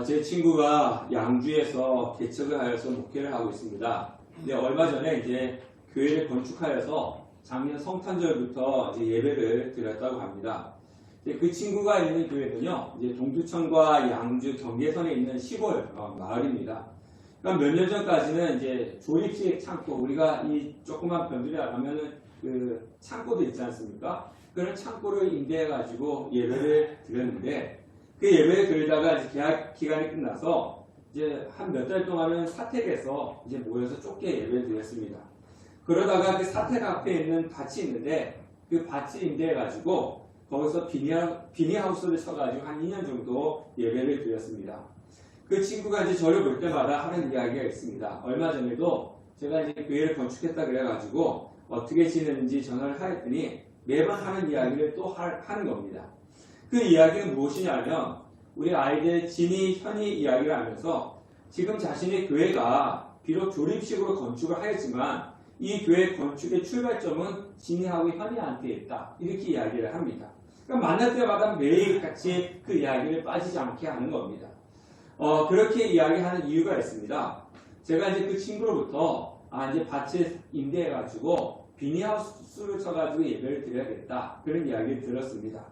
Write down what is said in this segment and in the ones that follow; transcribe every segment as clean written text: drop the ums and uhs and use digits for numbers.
제 친구가 양주에서 개척을 하여서 목회를 하고 있습니다. 근데 얼마 전에 이제 교회를 건축하여서 작년 성탄절부터 이제 예배를 드렸다고 합니다. 그 친구가 있는 교회는요, 이제 동두천과 양주 경계선에 있는 시골 마을입니다. 그러니까 몇 년 전까지는 이제 조립식 창고, 우리가 이 조그만 변두리라 하면은 그 창고도 있지 않습니까? 그런 창고를 임대해가지고 예배를 드렸는데, 그 예배를 드리다가 이제 계약 기간이 끝나서 이제 한 몇 달 동안은 사택에서 이제 모여서 좁게 예배를 드렸습니다. 그러다가 그 사택 앞에 있는 밭이 있는데, 그 밭을 임대해가지고 거기서 비니하우스를 쳐가지고 한 2년 정도 예배를 드렸습니다. 그 친구가 이제 저를 볼 때마다 하는 이야기가 있습니다. 얼마 전에도 제가 이제 교회를 건축했다 그래가지고 어떻게 지내는지 전화를 하였더니 매번 하는 이야기를 또 하는 겁니다. 그 이야기는 무엇이냐면 우리 아이들 진이, 현이 이야기를 하면서 지금 자신의 교회가 비록 조립식으로 건축을 하였지만 이 교회 건축의 출발점은 진이하고 현이한테 있다. 이렇게 이야기를 합니다. 그러니까 만날 때마다 매일 같이 그 이야기를 빠지지 않게 하는 겁니다. 그렇게 이야기하는 이유가 있습니다. 제가 이제 그 친구로부터 이제 밭을 임대해가지고 비니하우스를 쳐가지고 예배를 드려야겠다. 그런 이야기를 들었습니다.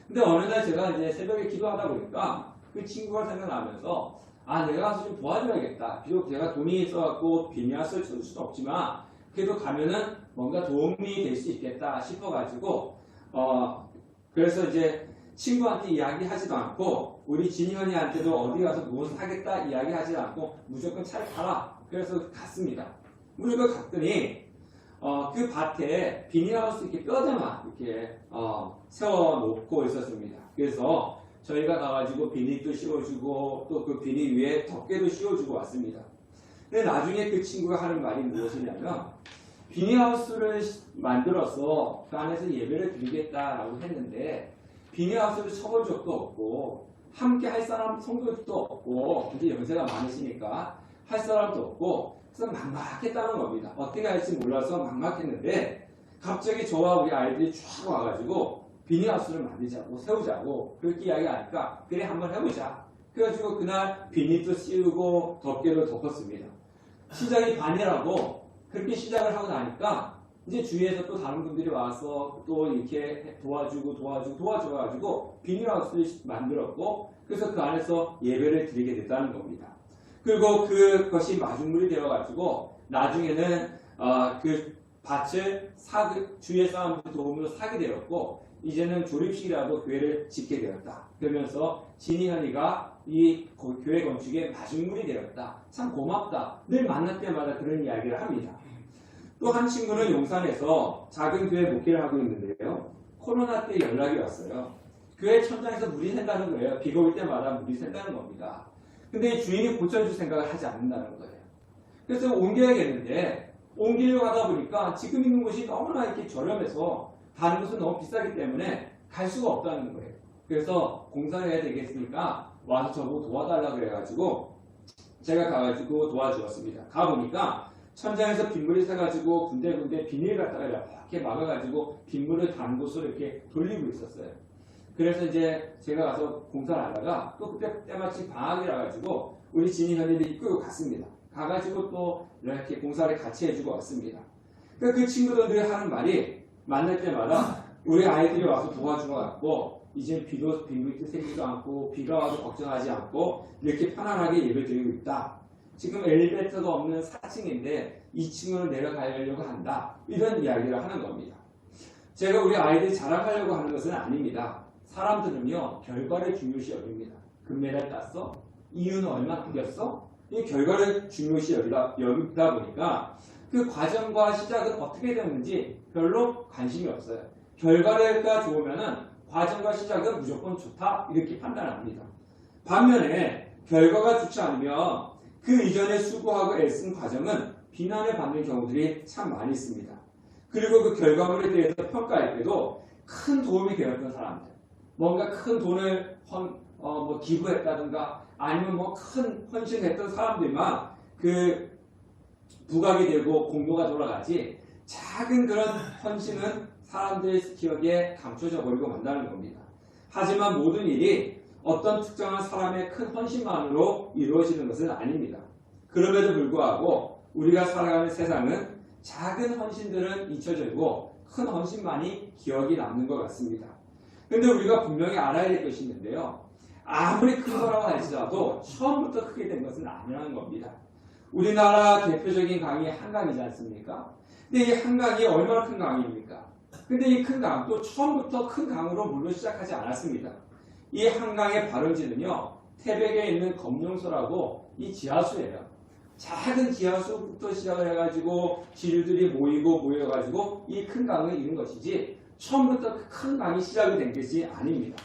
근데 어느 날 제가 이제 새벽에 기도하다 보니까 그 친구가 생각나면서 내가 가서 좀 도와줘야겠다. 비록 제가 돈이 있어갖고 비니하우스를 칠 수는 없지만 그래도 가면은 뭔가 도움이 될 수 있겠다 싶어가지고 그래서 이제 친구한테 이야기하지도 않고 우리 진현이한테도 어디 가서 무엇을 하겠다 이야기하지 않고 무조건 차를 타라. 그래서 갔습니다. 무조건 갔더니 그 밭에 비닐하우스 이렇게 뼈대만 이렇게 세워놓고 있었습니다. 그래서 저희가 가가지고 비닐도 씌워주고 또 그 비닐 위에 덮개도 씌워주고 왔습니다. 근데 나중에 그 친구가 하는 말이 무엇이냐면 비닐하우스를 만들어서 그 안에서 예배를 드리겠다라고 했는데 비닐하우스를 쳐본 적도 없고 함께 할 사람 성도도 없고 이제 연세가 많으시니까 할 사람도 없고 그래서 막막했다는 겁니다. 어떻게 할지 몰라서 막막했는데 갑자기 저와 우리 아이들이 쫙 와가지고 비닐하우스를 만들자고 세우자고 그렇게 이야기하니까 그래 한번 해보자. 그래가지고 그날 비닐도 씌우고 덮개도 덮었습니다. 시작이 반이라고 그렇게 시작을 하고 나니까 이제 주위에서 또 다른 분들이 와서 또 이렇게 도와줘가지고 비닐하우스를 만들었고 그래서 그 안에서 예배를 드리게 됐다는 겁니다. 그리고 그것이 마중물이 되어가지고 나중에는 그 밭을 주위의 사람들 도움으로 사게 되었고 이제는 조립식이라도 교회를 짓게 되었다. 그러면서 진이현이가 이 교회 건축의 마중물이 되었다. 참 고맙다. 늘 만날 때마다 그런 이야기를 합니다. 또 한 친구는 용산에서 작은 교회 목회를 하고 있는데요. 코로나 때 연락이 왔어요. 교회 천장에서 물이 샌다는 거예요. 비가 올 때마다 물이 샌다는 겁니다. 근데 주인이 고쳐줄 생각을 하지 않는다는 거예요. 그래서 옮겨야겠는데 옮기려고 하다 보니까 지금 있는 곳이 너무나 이렇게 저렴해서 다른 곳은 너무 비싸기 때문에 갈 수가 없다는 거예요. 그래서 공사를 해야 되겠으니까 와서 저보고 도와달라고 그래가지고 제가 가가지고 도와주었습니다. 가보니까 천장에서 빗물이 새가지고 군데군데 비닐 갖다가 이렇게 막아가지고 빗물을 다른 곳으로 이렇게 돌리고 있었어요. 그래서 이제 제가 가서 공사를 하다가 또 그때 때마침 방학이라 가지고 우리 진이 현이를 이끌고 갔습니다. 가가지고 또 이렇게 공사를 같이 해주고 왔습니다. 그러니까 그 친구들이 하는 말이 만날 때마다 우리 아이들이 와서 도와주고 왔고 이제 빗물이 새지도 않고 비가 와도 걱정하지 않고 이렇게 편안하게 예배드리고 있다. 지금 엘리베이터가 없는 4층인데 2층으로 내려가려고 한다. 이런 이야기를 하는 겁니다. 제가 우리 아이들이 자랑하려고 하는 것은 아닙니다. 사람들은요 결과를 중요시 여깁니다. 금메달 땄어? 이유는 얼마 남겼어? 이 결과를 중요시 여기다 보니까 그 과정과 시작은 어떻게 되는지 별로 관심이 없어요. 결과가 좋으면은 과정과 시작은 무조건 좋다 이렇게 판단합니다. 반면에 결과가 좋지 않으면 그 이전에 수고하고 애쓴 과정은 비난을 받는 경우들이 참 많이 있습니다. 그리고 그 결과물에 대해서 평가할 때도 큰 도움이 되었던 사람들, 뭔가 큰 돈을 기부했다든가 아니면 큰 헌신했던 사람들만 그 부각이 되고 공로가 돌아가지 작은 그런 헌신은 사람들의 기억에 감춰져 버리고 만다는 겁니다. 하지만 모든 일이 어떤 특정한 사람의 큰 헌신만으로 이루어지는 것은 아닙니다. 그럼에도 불구하고 우리가 살아가는 세상은 작은 헌신들은 잊혀지고 큰 헌신만이 기억이 남는 것 같습니다. 그런데 우리가 분명히 알아야 될 것이 있는데요. 아무리 큰 거라고 할지라도 처음부터 크게 된 것은 아니라는 겁니다. 우리나라 대표적인 강이 한강이지 않습니까? 근데 이 한강이 얼마나 큰 강입니까? 근데 이 큰 강도 처음부터 큰 강으로 물로 시작하지 않았습니다. 이 한강의 발원지는요, 태백에 있는 검룡소라고 이 지하수예요. 작은 지하수부터 시작을 해가지고 지류들이 모여가지고 이 큰 강을 이룬 것이지 처음부터 큰 강이 시작이 된 것이 아닙니다.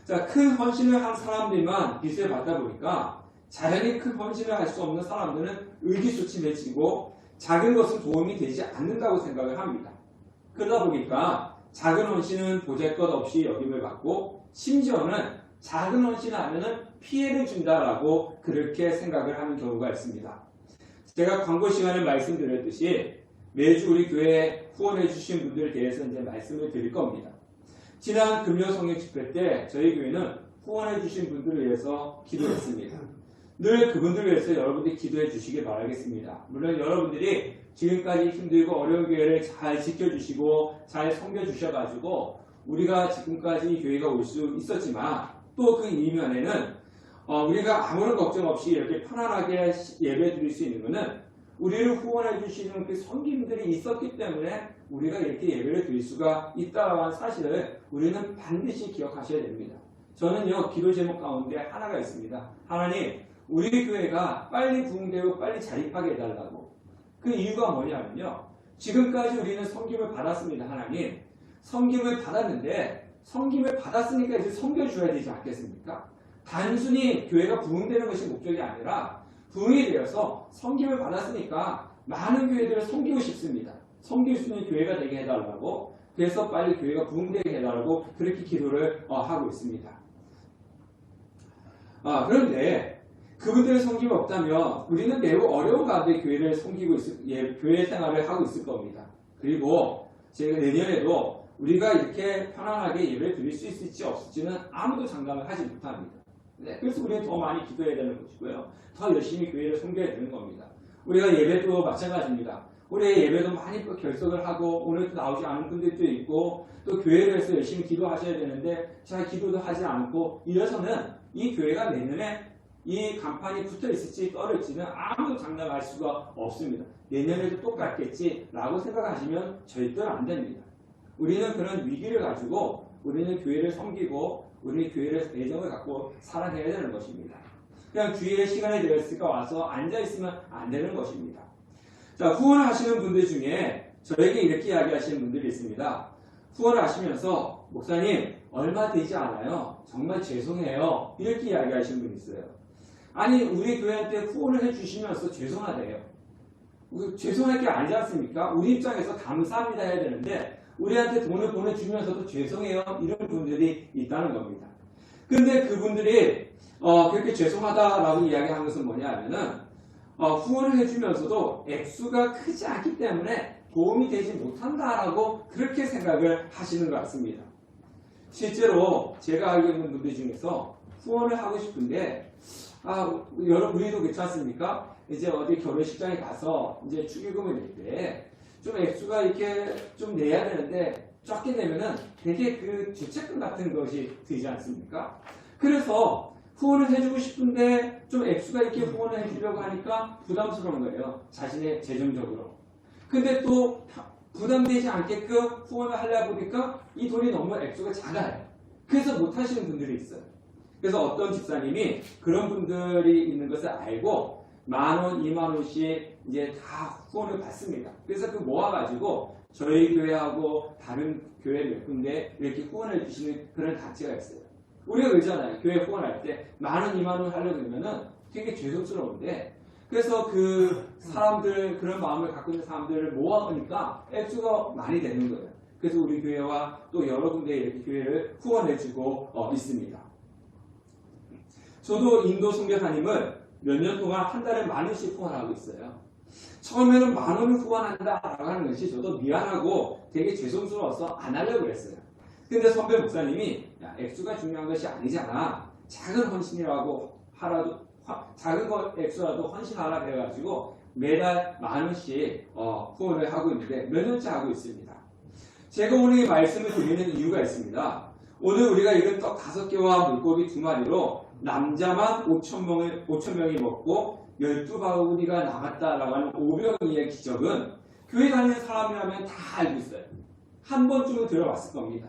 자, 큰 헌신을 한 사람들만 빛을 받다 보니까 자연히 큰 헌신을 할 수 없는 사람들은 의기소침해지고 작은 것은 도움이 되지 않는다고 생각을 합니다. 그러다 보니까 작은 헌신은 보잘것없이 여김을 받고 심지어는 작은 헌신을 하면은 피해를 준다라고 그렇게 생각을 하는 경우가 있습니다. 제가 광고 시간에 말씀드렸듯이 매주 우리 교회에 후원해 주신 분들에 대해서 이제 말씀을 드릴 겁니다. 지난 금요 성령 집회 때 저희 교회는 후원해 주신 분들을 위해서 기도했습니다. 늘 그분들을 위해서 여러분들이 기도해 주시길 바라겠습니다. 물론 여러분들이 지금까지 힘들고 어려운 교회를 잘 지켜주시고 잘 섬겨주셔가지고 우리가 지금까지 교회가 올 수 있었지만 또 그 이면에는 우리가 아무런 걱정 없이 이렇게 편안하게 예배 드릴 수 있는 것은 우리를 후원해 주시는 그 성김들이 있었기 때문에 우리가 이렇게 예배를 드릴 수가 있다는 사실을 우리는 반드시 기억하셔야 됩니다. 저는요, 기도 제목 가운데 하나가 있습니다. 하나님, 우리 교회가 빨리 부흥되고 빨리 자립하게 해달라고. 그 이유가 뭐냐면요, 지금까지 우리는 섬김을 받았습니다. 하나님, 섬김을 받았는데 섬김을 받았으니까 이제 섬겨줘야 되지 않겠습니까? 단순히 교회가 부흥되는 것이 목적이 아니라 부흥이 되어서 섬김을 받았으니까 많은 교회들을 섬기고 싶습니다. 섬길 수 있는 교회가 되게 해달라고, 그래서 빨리 교회가 부흥되게 해달라고 그렇게 기도를 하고 있습니다. 그런데 그분들의 섬김이 없다면 우리는 매우 어려운 가운데 교회를 섬기고 교회 생활을 하고 있을 겁니다. 그리고 제가 내년에도 우리가 이렇게 편안하게 예배를 드릴 수 있을지 없을지는 아무도 장담을 하지 못합니다. 네, 그래서 우리는 더 많이 기도해야 되는 것이고요. 더 열심히 교회를 섬겨야 되는 겁니다. 우리가 예배도 마찬가지입니다. 우리의 예배도 많이 결석을 하고 오늘도 나오지 않은 분들도 있고 또 교회를 해서 열심히 기도하셔야 되는데 잘 기도도 하지 않고 이래서는 이 교회가 내년에 이 간판이 붙어 있을지 떨어질지는 아무도 장담할 수가 없습니다. 내년에도 똑같겠지라고 생각하시면 절대로 안 됩니다. 우리는 그런 위기를 가지고 우리는 교회를 섬기고 우리 교회를 애정을 갖고 사랑해야 되는 것입니다. 그냥 주일에 시간이 되었으니까 와서 앉아있으면 안 되는 것입니다. 자, 후원을 하시는 분들 중에 저에게 이렇게 이야기하시는 분들이 있습니다. 후원을 하시면서 목사님 얼마 되지 않아요. 정말 죄송해요. 이렇게 이야기하시는 분이 있어요. 아니 우리 교회한테 후원을 해주시면서 죄송하대요. 죄송할 게 아니지 않습니까? 우리 입장에서 감사합니다 해야 되는데 우리한테 돈을 보내주면서도 죄송해요 이런 분들이 있다는 겁니다. 근데 그분들이 그렇게 죄송하다라고 이야기한 것은 뭐냐 하면은 후원을 해주면서도 액수가 크지 않기 때문에 도움이 되지 못한다라고 그렇게 생각을 하시는 것 같습니다. 실제로 제가 알고 있는 분들 중에서 후원을 하고 싶은데 우리도 괜찮습니까? 이제 어디 결혼식장에 가서 이제 축의금을 낼 때 좀 액수가 이렇게 좀 내야 되는데 적게 내면은 되게 그 죄책감 같은 것이 들지 않습니까? 그래서 후원을 해주고 싶은데 좀 액수가 이렇게 후원을 해주려고 하니까 부담스러운 거예요. 자신의 재정적으로. 근데 또 부담되지 않게끔 후원을 하려고 보니까 이 돈이 너무 액수가 작아요. 그래서 못 하시는 분들이 있어요. 그래서 어떤 집사님이 그런 분들이 있는 것을 알고 10,000원, 20,000원씩 이제 다 후원을 받습니다. 그래서 그 모아가지고 저희 교회하고 다른 교회 몇 군데 이렇게 후원해 주시는 그런 단체가 있어요. 우리가 그러잖아요. 교회 후원할 때 10,000원, 20,000원 하려고 그러면은 되게 죄송스러운데 그래서 그 사람들, 그런 마음을 갖고 있는 사람들을 모아보니까 액수가 많이 되는 거예요. 그래서 우리 교회와 또 여러 군데 이렇게 교회를 후원해주고 있습니다. 저도 인도 선교사님을 몇 년 동안 한 달에 10,000원씩 후원하고 있어요. 처음에는 10,000원을 후원한다라고 하는 것이 저도 미안하고 되게 죄송스러워서 안 하려고 그랬어요. 근데 선배 목사님이 야, 액수가 중요한 것이 아니잖아. 작은 헌신이라고 하라도 작은 것 액수라도 헌신하라 그래가지고 매달 10,000원씩 후원을 하고 있는데 몇 년째 하고 있습니다. 제가 오늘 이 말씀을 드리는 이유가 있습니다. 오늘 우리가 읽은 떡 5개와 물고기 2마리로 남자만 5,000명이 먹고 12바구니가 남았다라고 하는 오병이의 기적은 교회 다니는 사람이라면 다 알고 있어요. 한 번쯤은 들어봤을 겁니다.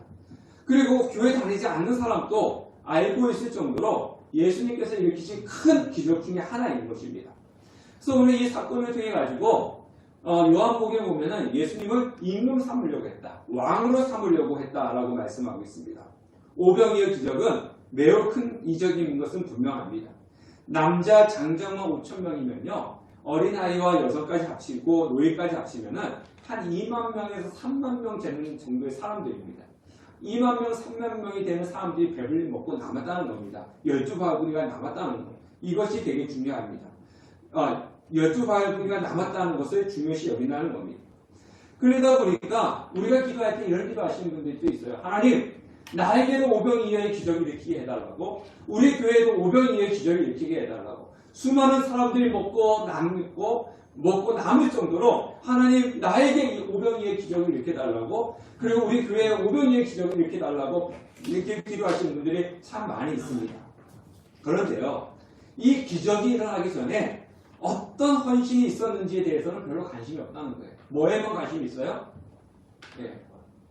그리고 교회 다니지 않는 사람도 알고 있을 정도로 예수님께서 일으키신 큰 기적 중에 하나인 것입니다. 그래서 오늘 이 사건을 통해 가지고 요한복음에 보면은 예수님을 임금 삼으려고 했다. 왕으로 삼으려고 했다라고 말씀하고 있습니다. 오병이의 기적은 매우 큰 이적인 것은 분명합니다. 남자 장정만 5,000명이면요. 어린아이와 여성까지 합치고 노예까지 합치면은 한 2만 명에서 3만 명 되는 정도의 사람들입니다. 2만 명, 3만 명이 되는 사람들이 배불리 먹고 남았다는 겁니다. 12바구니가 남았다는 것. 이것이 되게 중요합니다. 12바구니가 남았다는 것을 중요시 여긴다는 겁니다. 그러다 보니까 우리가 기도할 때 이런 기도 하시는 분들도 있어요. 하나님, 나에게도 오병이어의 기적을 일으키게 해달라고, 우리 교회에도 오병이어의 기적을 일으키게 해달라고, 수많은 사람들이 먹고 남을 정도로 하나님 나에게 이 오병이어의 기적을 일으켜달라고, 그리고 우리 교회에 오병이어의 기적을 일으켜달라고 이렇게 기도하시는 분들이 참 많이 있습니다. 그런데요, 이 기적이 일어나기 전에 어떤 헌신이 있었는지에 대해서는 별로 관심이 없다는 거예요. 뭐에만 관심이 있어요?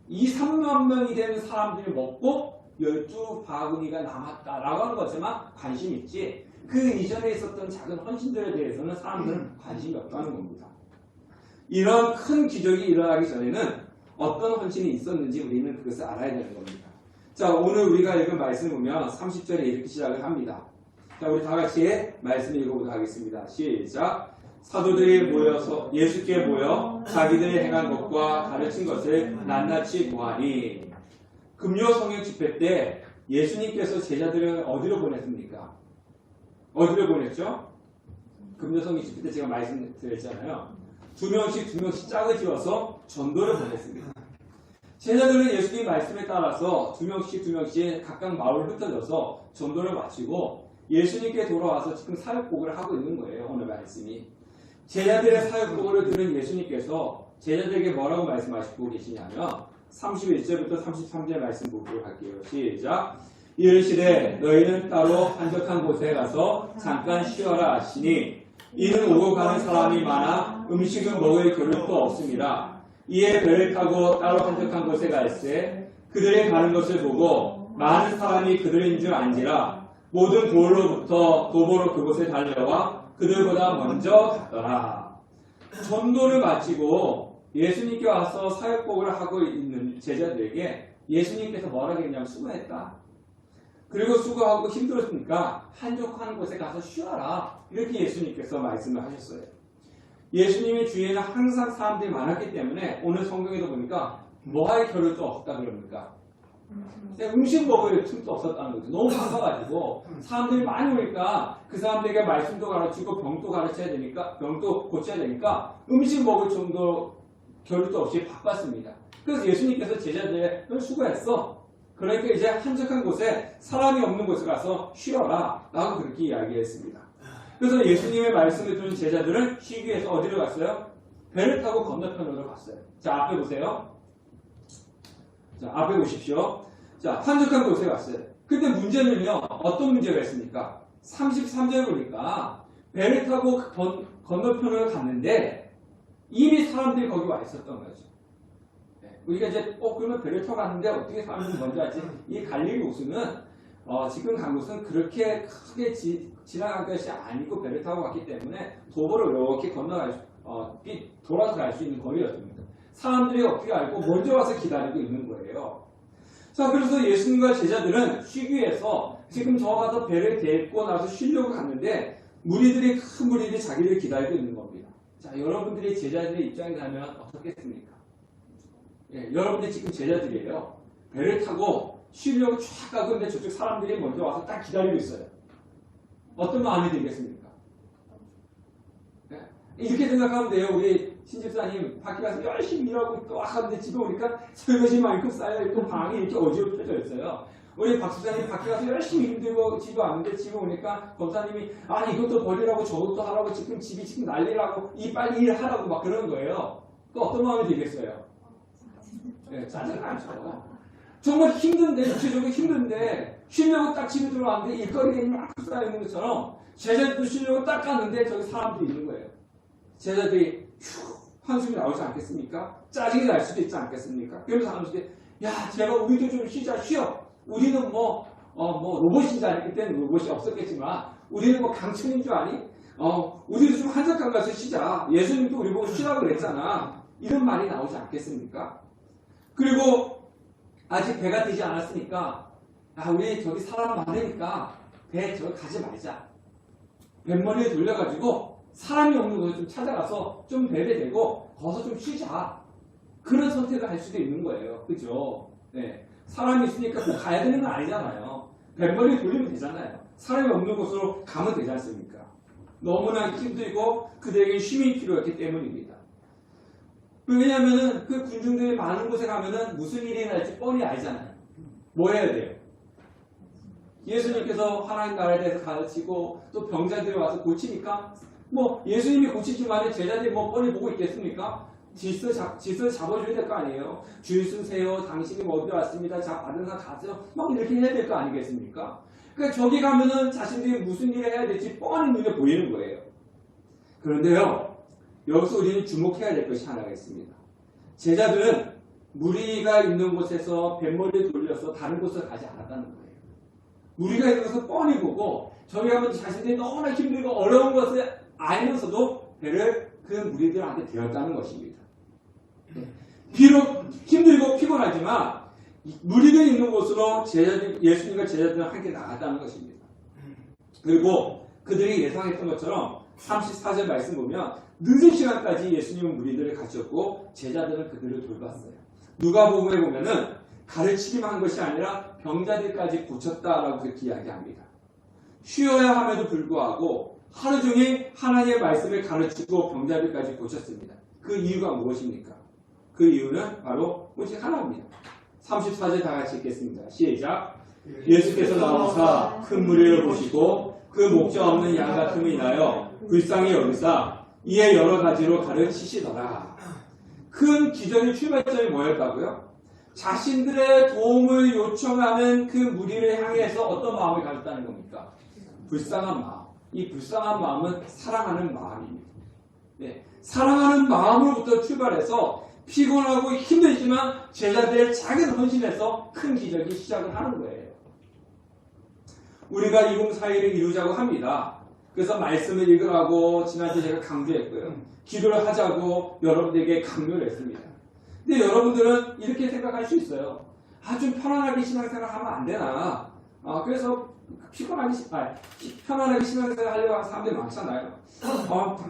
2, 3만 명이 되는 사람들이 먹고 12바구니가 남았다라고 하는 것에만 관심이 있지, 그 이전에 있었던 작은 헌신들에 대해서는 사람들은 관심이 없다는 겁니다. 이런 큰 기적이 일어나기 전에는 어떤 헌신이 있었는지 우리는 그것을 알아야 되는 겁니다. 자, 오늘 우리가 읽은 말씀을 보면 30절에 이렇게 시작을 합니다. 자, 우리 다 같이 말씀 읽어보도록 하겠습니다. 시작. 사도들이 모여서 예수께 모여 자기들이 행한 것과 가르친 것을 낱낱이 보아니, 금요 성령 집회 때 예수님께서 제자들을 어디로 보냈습니까? 어디로 보냈죠? 금요 성령 집회 때 제가 말씀드렸잖아요. 두 명씩 짝을 지어서 전도를 보냈습니다. 제자들은 예수님 말씀에 따라서 두 명씩 각각 마을을 흩어져서 전도를 마치고 예수님께 돌아와서 지금 사역복을 하고 있는 거예요. 오늘 말씀이. 제자들의 사역복을 들은 예수님께서 제자들에게 뭐라고 말씀하시고 계시냐면 31절부터 33절 말씀 보도록 할게요. 시작. 이르시되 너희는 따로 한적한 곳에 가서 잠깐 쉬어라 하시니, 이는 오고 가는 사람이 많아 음식은 먹을 겨를도 없습니다. 이에 배를 타고 따로 한적한 곳에 갈새 그들이 가는 것을 보고 많은 사람이 그들인 줄 안지라 모든 도로부터 도보로 그곳에 달려와 그들보다 먼저 갔더라. 전도를 마치고 예수님께 와서 사역복을 하고 있는 제자들에게 예수님께서 뭐라고 했냐면 수고했다. 그리고 수고하고 힘들었으니까 한적한 곳에 가서 쉬어라. 이렇게 예수님께서 말씀을 하셨어요. 예수님의 주위에는 항상 사람들이 많았기 때문에 오늘 성경에도 보니까 뭐할 겨를도 없다 그럽니까? 음식 먹을 틈도 없었다는 거죠. 너무 바빠가지고 사람들이 많이 오니까 그 사람들에게 말씀도 가르치고 병도 가르쳐야 되니까, 병도 고쳐야 되니까 음식 먹을 정도 겨를도 없이 바빴습니다. 그래서 예수님께서 제자들을 수고했어. 그러니까 이제 한적한 곳에 사람이 없는 곳에 가서 쉬어라 라고 그렇게 이야기했습니다. 그래서 예수님의 말씀을 들은 제자들은 쉬기 위해서 어디로 갔어요? 배를 타고 건너편으로 갔어요. 자, 앞에 보세요. 자, 앞에 보십시오. 자, 한적한 곳에 갔어요. 근데 문제는요, 어떤 문제가 있습니까? 33절 보니까 배를 타고 건너편으로 갔는데 이미 사람들이 거기 와 있었던 거죠. 우리가 이제 그러면 배를 타고 갔는데 어떻게 사람들이 먼저 왔지? 이 갈릴리 호수는 지금 간 곳은 그렇게 크게 지나간 것이 아니고 배를 타고 갔기 때문에 도보로 이렇게 돌아서 갈 수 있는 거리였습니다. 사람들이 어떻게 알고 먼저 와서 기다리고 있는 거예요. 자, 그래서 예수님과 제자들은 쉬기 위해서 지금 저 가서 배를 데리고 나서 쉬려고 갔는데 큰 무리들이 자기를 기다리고 있는 겁니다. 자, 여러분들이 제자들의 입장이라면 어떻겠습니까? 여러분들이 지금 제자들이에요. 배를 타고 쉬려고 쫙 가고 있는데 저쪽 사람들이 먼저 와서 딱 기다리고 있어요. 어떤 마음이 들겠습니까? 이렇게 생각하면 돼요. 우리 신집사님 밖에 가서 열심히 일하고 또 하는데 집에 오니까 설거지만큼 쌓여있고 방이 이렇게 어지럽혀져 있어요. 우리 박 집사님 밖에 가서 열심히 힘들고 집에 왔는데 집에 오니까 검사님이 아니 이것도 버리라고 저것도 하라고 지금 집이 지금 난리라고 빨리 일하라고 막 그러는 거예요. 그 어떤 마음이 들겠어요? 네, 짜증나죠. 정말 힘든데 육체적으로 힘든데 쉬려고 딱 집에 들어왔는데 일거리가 막 쌓여있는 것처럼 제자들도 쉬려고 딱 갔는데 저기 사람들이 있는 거예요. 제자들이 휴 한숨이 나오지 않겠습니까? 짜증이 날 수도 있지 않겠습니까? 그러면서 사람들이 야 제가 우리도 좀 쉬어. 우리는 뭐 로봇인 줄 아니 그때는 로봇이 없었겠지만 우리는 뭐 강천인 줄 아니? 우리도 좀 한적한 가서 쉬자. 예수님도 우리 보고 쉬라고 그랬잖아. 이런 말이 나오지 않겠습니까? 그리고 아직 배가 되지 않았으니까 우리 저기 사람 많으니까 배 저기 가지 말자. 뱃머리에 돌려가지고 사람이 없는 곳에 좀 찾아가서 좀 배배되고 거기서 좀 쉬자. 그런 선택을 할 수도 있는 거예요. 그죠? 네. 사람이 있으니까 꼭 가야 되는 건 아니잖아요. 뱃머리에 돌리면 되잖아요. 사람이 없는 곳으로 가면 되지 않습니까? 너무나 힘들고 그들에게 쉼이 필요했기 때문입니다. 왜냐하면 그 군중들이 많은 곳에 가면은 무슨 일이 날지 뻔히 알잖아요. 뭐 해야 돼요? 예수님께서 하나님 나라에 대해서 가르치고 또 병자들이 와서 고치니까 뭐 예수님이 고치지만 제자들이 뭐 뻔히 보고 있겠습니까? 질서 잡아줘야 될 거 아니에요. 줄 서세요. 당신이 어디 왔습니다. 자 받은 사 가세요. 막 이렇게 해야 될 거 아니겠습니까? 그러니까 저기 가면은 자신들이 무슨 일을 해야 될지 뻔히 눈에 보이는 거예요. 그런데요. 여기서 우리는 주목해야 될 것이 하나가 있습니다. 제자들은 무리가 있는 곳에서 뱃머리를 돌려서 다른 곳을 가지 않았다는 거예요. 무리가 있는 곳을 뻔히 보고 저기 가면 자신들이 너무나 힘들고 어려운 것을 알면서도 배를 그 무리들한테 되었다는 것입니다. 비록 힘들고 피곤하지만 무리가 있는 곳으로 예수님과 제자들은 함께 나갔다는 것입니다. 그리고 그들이 예상했던 것처럼 34절 말씀 보면 늦은 시간까지 예수님은 무리들을 가르쳤고 제자들은 그들을 돌봤어요. 누가복음에 보면은 가르치기만 한 것이 아니라 병자들까지 고쳤다라고 그렇게 이야기합니다. 쉬어야 함에도 불구하고 하루 종일 하나님의 말씀을 가르치고 병자들까지 고쳤습니다. 그 이유가 무엇입니까? 그 이유는 바로 오직 하나입니다. 34절 다 같이 읽겠습니다. 시작. 예수께서 나와서 큰 무리를 보시고 그 목자 없는 양 같음을 인하여 불쌍히 여기사 이에 여러 가지로 가르치시더라. 큰 기적의 출발점이 뭐였다고요? 자신들의 도움을 요청하는 그 무리를 향해서 어떤 마음을 가졌다는 겁니까? 불쌍한 마음. 이 불쌍한 마음은 사랑하는 마음입니다. 네, 사랑하는 마음으로부터 출발해서 피곤하고 힘들지만 제자들의 작은 헌신에서 큰 기적이 시작을 하는 거예요. 우리가 2041을 이루자고 합니다. 그래서 말씀을 읽으라고 지난주에 제가 강조했고요. 기도를 하자고 여러분들에게 강요를 했습니다. 근데 여러분들은 이렇게 생각할 수 있어요. 좀 편안하게 신앙생활 하면 안 되나? 그래서 편안하게 신앙생활 하려고 하는 사람들이 많잖아요.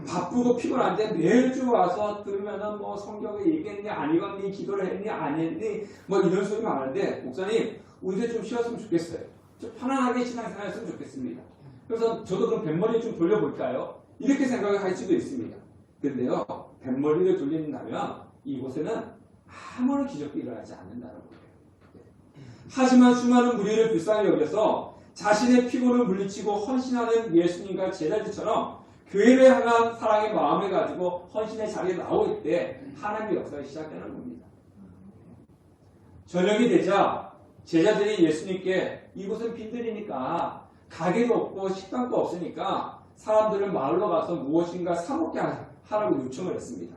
바쁘고 피곤한데 매주 와서 들으면은 뭐 성경을 읽겠니, 안 읽었니, 기도를 했니, 안 했니, 뭐 이런 소리 많은데, 목사님, 우리도 좀 쉬었으면 좋겠어요. 좀 편안하게 신앙생활 했으면 좋겠습니다. 그래서 저도 그럼 뱃머리 좀 돌려볼까요? 이렇게 생각을 할 수도 있습니다. 그런데요, 뱃머리를 돌린다면 이곳에는 아무런 기적도 일어나지 않는다는 거예요. 하지만 수많은 무리를 불쌍히 여겨서 자신의 피곤을 물리치고 헌신하는 예수님과 제자들처럼 교회를 향한 사랑의 마음을 가지고 헌신의 자리에 나올 때 하나님의 역사가 시작되는 겁니다. 저녁이 되자 제자들이 예수님께 이곳은 빈들이니까 가게도 없고 식당도 없으니까 사람들을 마을로 가서 무엇인가 사먹게 하라고 요청을 했습니다.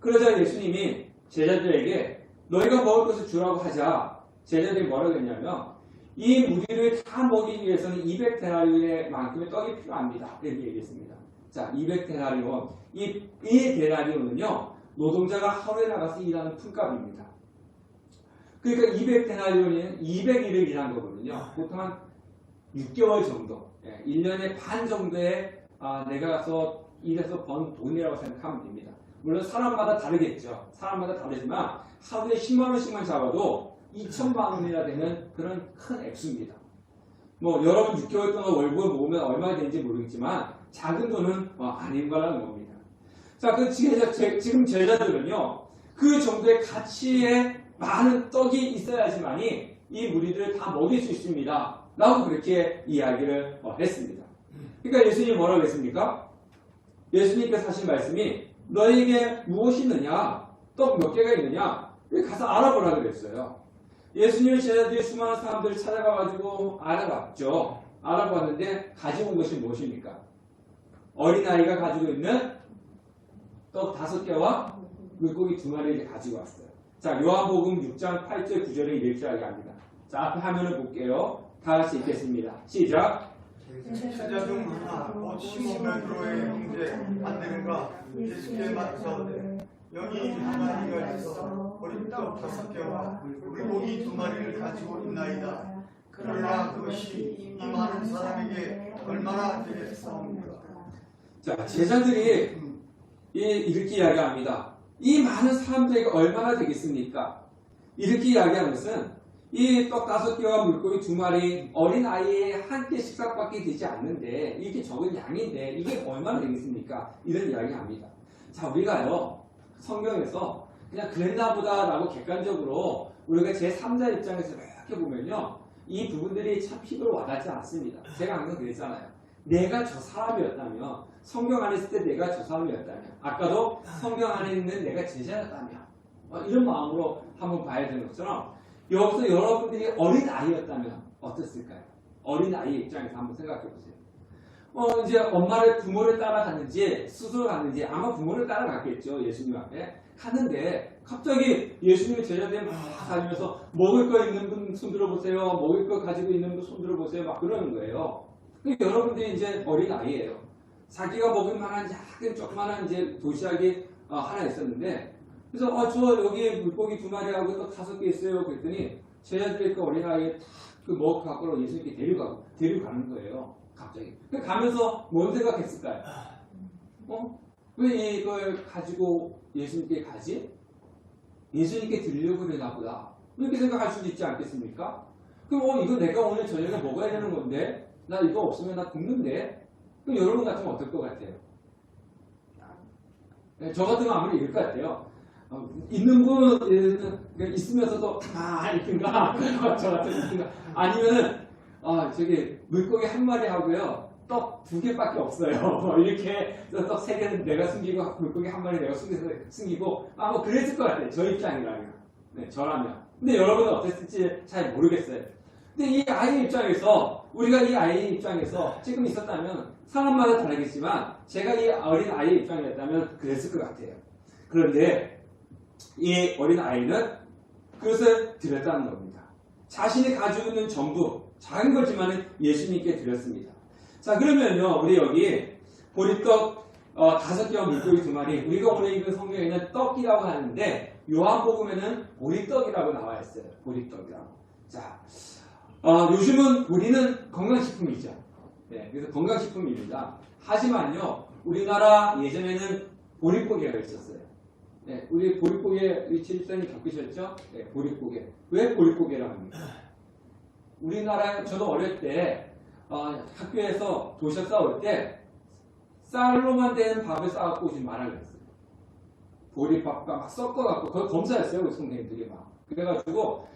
그러자 예수님이 제자들에게 너희가 먹을 것을 주라고 하자. 제자들이 뭐라고 했냐면 이 무리를 다 먹이기 위해서는 200데나리온의 만큼의 떡이 필요합니다. 이렇게 얘기했습니다. 자, 200데나리온. 이 데나리온은요, 노동자가 하루에 나가서 일하는 품값입니다. 그러니까 200데나리온이 200일을 일한 거거든요. 보통 한 6개월 정도, 1년에 반 정도의 내가 가서 일해서 번 돈이라고 생각하면 됩니다. 물론 사람마다 다르겠죠. 사람마다 다르지만 하루에 10만 원씩만 잡아도 2천만 원이나 되는 그런 큰 액수입니다. 뭐 여러분 6개월 동안 월급을 모으면 얼마나 되는지 모르겠지만 작은 돈은 아닌 거라는 겁니다. 자, 지금 제자들은요 그 정도의 가치에 많은 떡이 있어야지만이 이 무리들을 다 먹일 수 있습니다. 라고 그렇게 이야기를 했습니다. 그러니까 예수님이 뭐라고 했습니까? 예수님께서 하신 말씀이 너에게 무엇이 있느냐? 떡 몇 개가 있느냐? 가서 알아보라 그랬어요. 예수님의 제자들이 수많은 사람들을 찾아가가지고 알아봤죠. 알아봤는데 가지고 온 것이 무엇입니까? 어린아이가 가지고 있는 떡 5개와 물고기 2마리를 가지고 왔어요. 자, 요한복음 6장 8절 9절에 이렇게 이야기합니다. 자, 앞에 화면을 볼게요. 다 같이 읽겠습니다. 시작. 제자 중 하나 곧 시몬 베드로의 형제 안드레가 예수께 맞서되 여기 하나니가 있어 보리떡 5개와 물고기 2마리를 가지고 있나이다. 그러나 그것이 이 많은 사람에게 얼마나 되겠사옵니까? 자, 제자들이 이렇게 이야기합니다. 이 많은 사람들에게 얼마나 되겠습니까? 이렇게 이야기하는 것은 이 떡 5개와 물고기 2마리 어린아이의 한 끼 식사밖에 되지 않는데 이렇게 적은 양인데 이게 얼마나 되겠습니까? 이런 이야기합니다. 자, 우리가요 성경에서 그냥 그랬나 보다라고 객관적으로 우리가 제3자 입장에서 이렇게 보면요 이 부분들이 참 힘으로 와닿지 않습니다. 제가 항상 그랬잖아요. 내가 저 사람이었다면, 성경 안에 있을 때 내가 저 사람이었다면, 아까도 성경 안에 있는 내가 제자였다면, 이런 마음으로 한번 봐야 되는 것처럼 여기서 여러분들이 어린아이였다면 어땠을까요? 어린아이의 입장에서 한번 생각해 보세요. 이제 엄마를, 부모를 따라갔는지 스스로 갔는지 아마 부모를 따라갔겠죠. 예수님 앞에 갔는데 갑자기 예수님의 제자들이 막 다니면서 먹을 거 있는 분 손 들어보세요. 먹을 거 가지고 있는 분 손 들어보세요. 막 그러는 거예요. 여러분들이 이제 어린아이예요. 자기가 먹을 만한 작은 조그만한 이제 도시락이 하나 있었는데 그래서 저 여기 물고기 2마리하고 또 5개 있어요. 그랬더니 제자들이 그 어린아이에 그 먹을 거 갖고 예수님께 데려가는 거예요. 갑자기. 가면서 뭔 생각했을까요? 왜 이걸 가지고 예수님께 가지? 예수님께 드리려고 그러나 보다. 이렇게 생각할 수도 있지 않겠습니까? 그럼 이거 내가 오늘 저녁에 먹어야 되는 건데 나 이거 없으면 나 굶는데? 그럼 여러분 같으면 어떨 것 같아요? 저 같으면 아무리 이럴 것 같아요. 있는 분 있으면서도 있든가 저 같으면 있든가 아니면은 저기 물고기 1마리 하고요 떡 2개밖에 없어요. 이렇게 떡 3개는 내가 숨기고 물고기 1마리 내가 숨기고 뭐 그랬을 것 같아요. 저 입장이라면 저라면. 근데 여러분은 어땠을지 잘 모르겠어요. 근데 이 아이의 입장에서 우리가 이 아이의 입장에서 지금 있었다면 사람마다 다르겠지만 제가 이 어린 아이의 입장이었다면 그랬을 것 같아요. 그런데 이 어린 아이는 그것을 드렸다는 겁니다. 자신이 가지고 있는 전부 작은 거지만 예수님께 드렸습니다. 자, 그러면요 우리 여기 보리떡 5개와 물고기 2마리 우리가 오늘 읽은 성경에는 떡이라고 하는데 요한복음에는 보리떡이라고 나와 있어요. 보리떡이라고. 자, 요즘은 보리는 건강식품이죠. 네, 그래서 건강식품입니다. 하지만요, 우리나라 예전에는 보릿고개가 있었어요. 네, 우리 보릿고개, 우리 지립사님 겪으셨죠? 네, 보릿고개. 왜 보릿고개라고 합니까? 우리나라, 저도 어릴 때, 학교에서 도시락 싸올 때, 쌀로만 된 밥을 싸갖고 오지 말라 그랬어요. 보리밥과 막 섞어갖고, 거의 검사했어요, 우리 선생님들이 막. 그래가지고,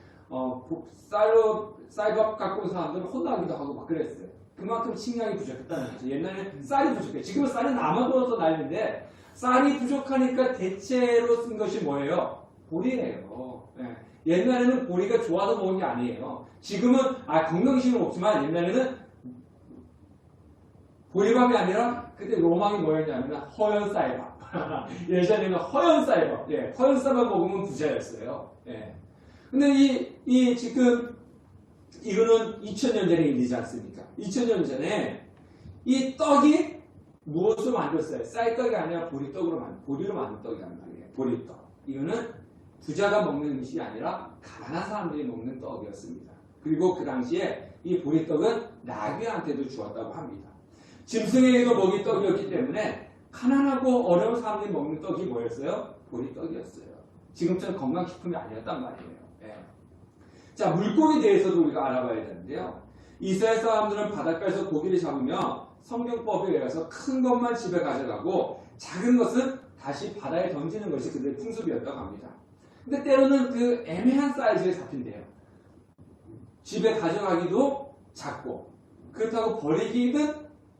쌀밥 갖고 온 사람들은 혼나기도 하고 막 그랬어요. 그만큼 식량이 부족했다는 거죠. 옛날에는 쌀이 부족해. 지금은 쌀이 남아돌아서 나있는데 쌀이 부족하니까 대체로 쓴 것이 뭐예요? 보리예요. 네. 옛날에는 보리가 좋아서 먹은 게 아니에요. 지금은 건강식은 없지만 옛날에는 보리밥이 아니라 그때 로망이 뭐였냐면 허연 쌀밥. 예전에는 허연 쌀밥. 예, 허연 쌀밥 먹으면 부자였어요. 예. 근데 지금 이거는 2000년 전의 일이지 않습니까? 2000년 전에 이 떡이 무엇으로 만들었어요? 쌀떡이 아니라 보리로 만든 떡이란 말이에요. 보리떡. 이거는 부자가 먹는 음식이 아니라 가난한 사람들이 먹는 떡이었습니다. 그리고 그 당시에 이 보리떡은 나귀한테도 주었다고 합니다. 짐승에게도 먹이 떡이었기 때문에 가난하고 어려운 사람들이 먹는 떡이 뭐였어요? 보리떡이었어요. 지금처럼 건강식품이 아니었단 말이에요. 예. 자, 물고기에 대해서도 우리가 알아봐야 되는데요. 이스라엘 사람들은 바닷가에서 고기를 잡으면 성경법에 의해서 큰 것만 집에 가져가고 작은 것은 다시 바다에 던지는 것이 그들의 풍습이었다고 합니다. 근데 때로는 그 애매한 사이즈에 잡힌대요. 집에 가져가기도 작고 그렇다고 버리기는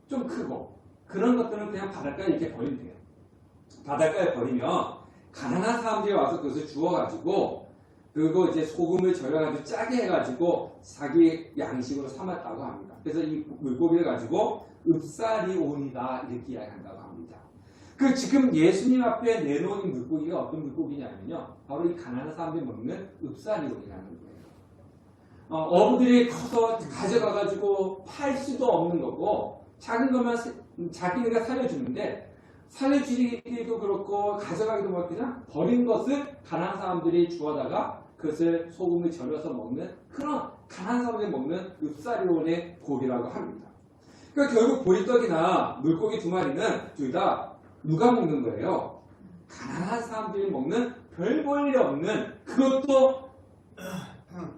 좀 크고 그런 것들은 그냥 바닷가에 이렇게 버리면 돼요. 바닷가에 버리면 가난한 사람들이 와서 그것을 주워가지고 그리고 이제 소금을 절여가지고 짜게 해가지고 자기 양식으로 삼았다고 합니다. 그래서 이 물고기를 가지고 읍사리온이다 이렇게 이야기한다고 합니다. 그 지금 예수님 앞에 내놓은 이 물고기가 어떤 물고기냐면요, 바로 이 가난한 사람들이 먹는 읍사리온이라는 거예요. 어부들이 커서 가져가가지고 팔 수도 없는 거고 작은 것만 자기네가 살려주는데 살려주기도 그렇고 가져가기도 그렇고 그냥 버린 것을 가난한 사람들이 주워다가 그것을 소금을 절여서 먹는 그런 가난한 사람들이 먹는 읍사리온의 고기라고 합니다. 그러니까 결국 보리떡이나 물고기 두 마리는 둘 다 누가 먹는 거예요? 가난한 사람들이 먹는 별 볼 일 없는, 그것도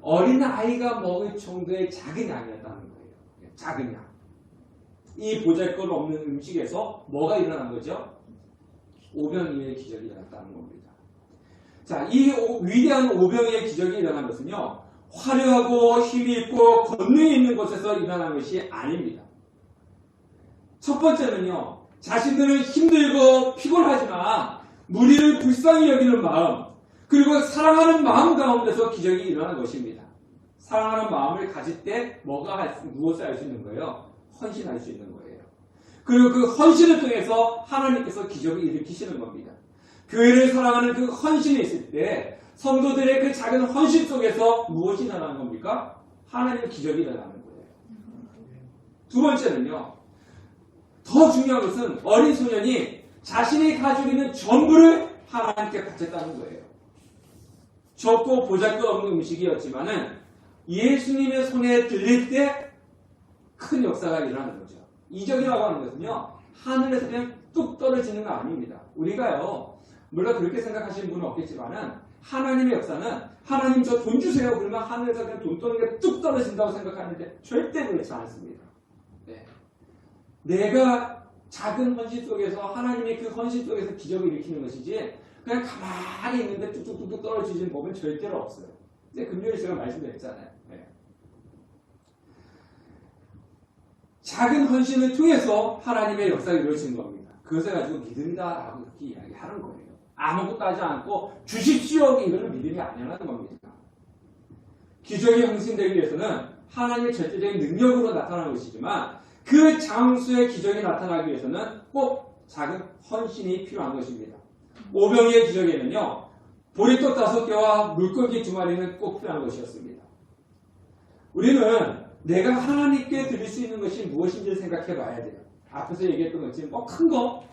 어린 아이가 먹을 정도의 작은 양이었다는 거예요. 작은 양. 이 보잘것없는 음식에서 뭐가 일어난 거죠? 오병이어의 기적이 일어났다는 겁니다. 자, 이 위대한 오병이어의 기적이 일어난 것은요, 화려하고 힘이 있고 권능이 있는 곳에서 일어난 것이 아닙니다. 첫 번째는요, 자신들은 힘들고 피곤하지만 무리를 불쌍히 여기는 마음, 그리고 사랑하는 마음 가운데서 기적이 일어난 것입니다. 사랑하는 마음을 가질 때 무엇을 할 수 있는 거예요? 헌신할 수 있는 거예요. 그리고 그 헌신을 통해서 하나님께서 기적을 일으키시는 겁니다. 교회를 사랑하는 그 헌신이 있을 때 성도들의 그 작은 헌신 속에서 무엇이 일어나는 겁니까? 하나님의 기적이 일어나는 거예요. 두 번째는요, 더 중요한 것은 어린 소년이 자신이 가지고 있는 전부를 하나님께 바쳤다는 거예요. 적고 보잘것없는 음식이었지만은 예수님의 손에 들릴 때 큰 역사가 일어나는 거죠. 이적이라고 하는 것은요, 하늘에서 그냥 뚝 떨어지는 거 아닙니다. 우리가요, 물론 그렇게 생각하시는 분은 없겠지만은 하나님의 역사는 하나님 저 돈 주세요 그러면 하늘에서 그냥 돈 떠는 게 뚝 떨어진다고 생각하는데 절대 그렇지 않습니다. 네. 내가 작은 헌신 속에서 하나님의 그 헌신 속에서 기적을 일으키는 것이지 그냥 가만히 있는데 뚝뚝뚝뚝 떨어지는 법은 절대로 없어요. 이제 금요일 제가 말씀드렸잖아요. 네. 작은 헌신을 통해서 하나님의 역사가 이루어지는 겁니다. 그것을 가지고 믿음이다라고 이렇게 이야기하는 거예요. 아무것도 하지 않고 주십시오 이거는 믿음이 아니라는 겁니다. 기적이 형성되기 위해서는 하나님의 절대적인 능력으로 나타나는 것이지만 그 장소에 기적이 나타나기 위해서는 꼭 작은 헌신이 필요한 것입니다. 오병이의 기적에는요, 보리떡 5개와 물고기 2마리는 꼭 필요한 것이었습니다. 우리는 내가 하나님께 드릴 수 있는 것이 무엇인지를 생각해 봐야 돼요. 앞에서 얘기했던 것처럼 뭐 큰 거,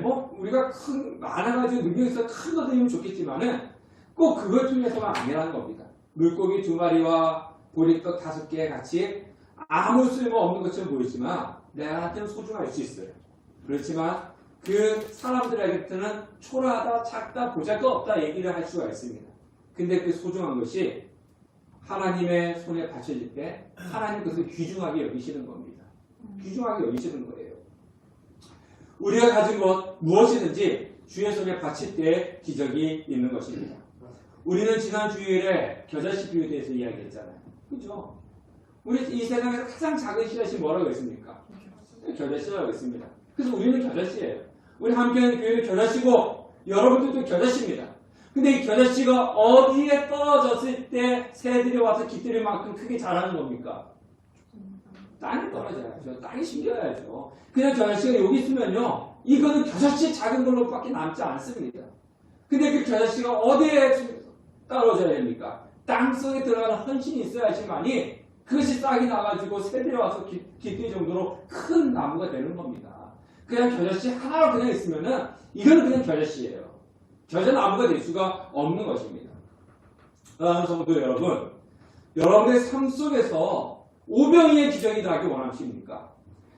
뭐 우리가 많아가지고 능력 있어서 큰 거 드리면 좋겠지만은 꼭 그걸 통해서가 아니라는 겁니다. 물고기 2마리와 보리떡 5개 같이 아무 쓸모 없는 것처럼 보이지만 내한테는 소중할 수 있어요. 그렇지만 그 사람들에게는 초라하다, 작다, 보잘것없다 얘기를 할 수가 있습니다. 근데 그 소중한 것이 하나님의 손에 받쳐질 때 하나님 그것을 귀중하게 여기시는 겁니다. 귀중하게 여기시는 거예요. 우리가 가진 것 무엇이든지 주의 손에 바칠 때 기적이 있는 것입니다. 우리는 지난 주일에 겨자씨 비유에 대해서 이야기했잖아요. 그죠? 우리 이 세상에서 가장 작은 씨앗이 뭐라고 했습니까? 겨자씨라고 했습니다. 그래서 우리는 겨자씨예요. 우리 함께하는 교회는 겨자씨고 여러분들도 겨자씨입니다. 근데 이 겨자씨가 어디에 떨어졌을 때 새들이 와서 깃들일 만큼 크게 자라는 겁니까? 땅에 떨어져야죠. 땅에 심겨야죠. 그냥 겨자씨가 여기 있으면요, 이거는 겨자씨 작은 걸로밖에 남지 않습니다. 근데 그 겨자씨가 어디에 떨어져야 됩니까? 땅 속에 들어가는 헌신이 있어야지만이 그것이 싹이 나가지고 새들이 와서 깃들 정도로 큰 나무가 되는 겁니다. 그냥 겨자씨 하나로 그냥 있으면은 이거는 그냥 겨자씨예요. 겨자나무가 될 수가 없는 것입니다. 성도 여러분, 여러분의 삶 속에서 오병이의 기적이 나기 원하십니까?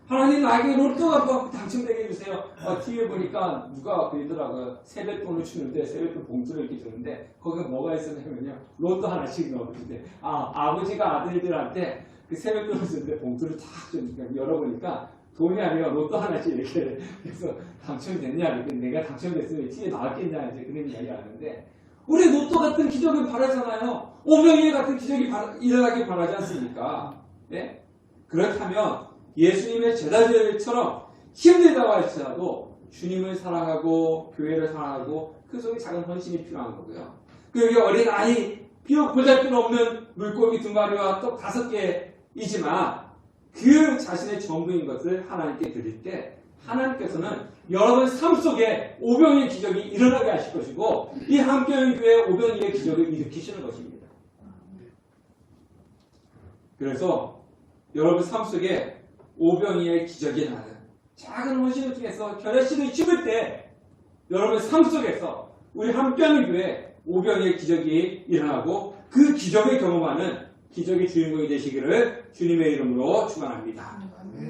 하나님 나에게 로또가 당첨되게 해주세요. TV에 보니까 누가 그러더라고요. 세뱃돈을 주는데 세뱃돈 봉투를 이렇게 주는데 거기에 뭐가 있었냐면요, 로또 하나씩 넣어주는데 아버지가 아들들한테 그 세뱃돈을 주는데 봉투를 탁 주니까 열어보니까 돈이 아니라 로또 하나씩 이렇게 그래서 당첨됐냐 이렇게 내가 당첨됐으면 TV에 나왔겠냐 이제 그런 이야기 하는데 우리 로또 같은 기적을 바라잖아요. 오병이어 같은 기적이 일어나길 바라지 않습니까? 예? 그렇다면 예수님의 제자들처럼 힘들다고 할지라도 주님을 사랑하고 교회를 사랑하고 그 속에 작은 헌신이 필요한 거고요. 그 여기 어린아이 비록 보잘것없는 물고기 2마리와 떡 5개이지만 그 자신의 전부인 것을 하나님께 드릴 때 하나님께서는 여러분 삶 속에 오병이의 기적이 일어나게 하실 것이고 이 함께하는 교회에 오병이의 기적을 일으키시는 것입니다. 그래서 여러분 삶 속에 오병이의 기적이 일어나는 작은 헌신을 통해서 결례식을 치를 때 여러분 삶 속에서 우리 함께하는 교회에 오병이의 기적이 일어나고 그 기적을 경험하는 기적의 주인공이 되시기를 주님의 이름으로 축원합니다.